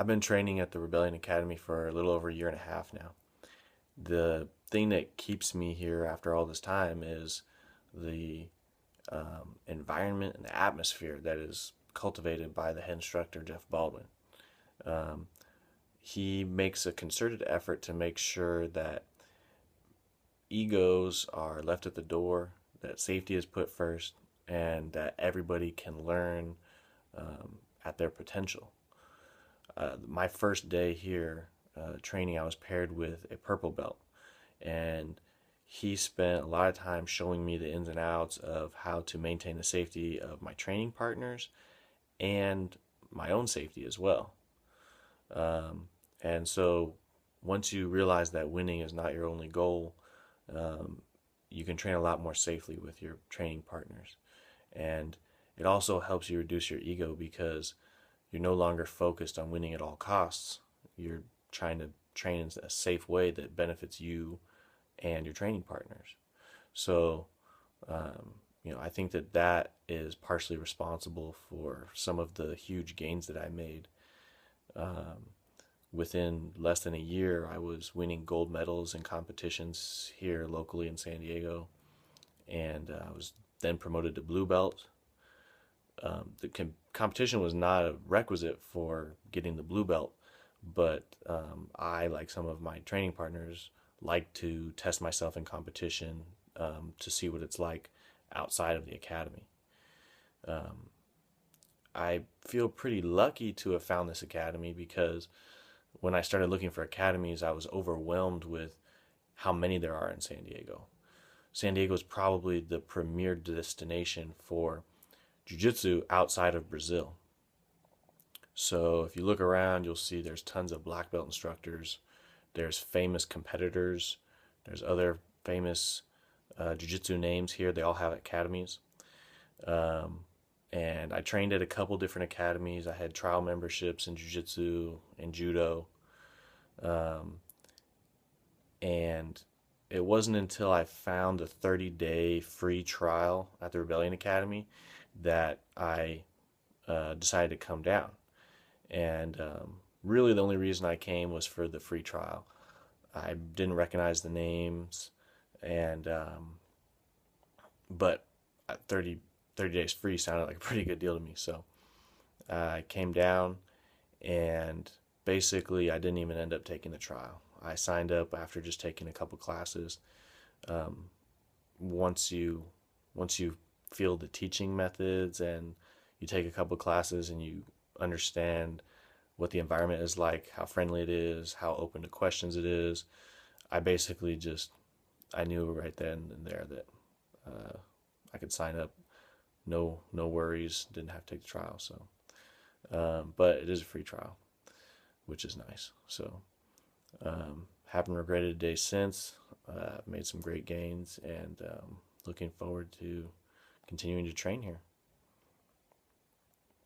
I've been training at the Rebellion Academy for a little over a year and a half now. The thing that keeps me here after all this time is the environment and the atmosphere that is cultivated by the head instructor, Jeff Baldwin. Um, he makes a concerted effort to make sure that egos are left at the door, that safety is put first, and that everybody can learn at their potential. My first day here training, I was paired with a purple belt, and he spent a lot of time showing me the ins and outs of how to maintain the safety of my training partners and my own safety as well. And so once you realize that winning is not your only goal, you can train a lot more safely with your training partners. And it also helps you reduce your ego because you're no longer focused on winning at all costs. You're trying to train in a safe way that benefits you and your training partners. So, I think that that is partially responsible for some of the huge gains that I made. Within less than a year, I was winning gold medals in competitions here locally in San Diego, and I was then promoted to blue belt. The competition was not a requisite for getting the blue belt, but I, like some of my training partners, like to test myself in competition to see what it's like outside of the academy. I feel pretty lucky to have found this academy because when I started looking for academies, I was overwhelmed with how many there are in San Diego. San Diego is probably the premier destination for jiu-jitsu outside of Brazil. So if you look around, you'll see there's tons of black belt instructors, there's famous competitors, there's other famous jiu-jitsu names here. They all have academies. And I trained at a couple different academies. I had trial memberships in jiu-jitsu and judo. And it wasn't until I found a 30-day free trial at the Rebellion Academy that I decided to come down. And really, the only reason I came was for the free trial. I didn't recognize the names, and but at 30 days free sounded like a pretty good deal to me. So I came down, and basically, I didn't even end up taking the trial. I signed up after just taking a couple classes. Once you feel the teaching methods and you take a couple classes and you understand what the environment is like, how friendly it is, how open to questions it is, I basically I knew right then and there that I could sign up. No worries. Didn't have to take the trial. So, but it is a free trial, which is nice. So, haven't regretted a day since. Made some great gains, and looking forward to continuing to train here.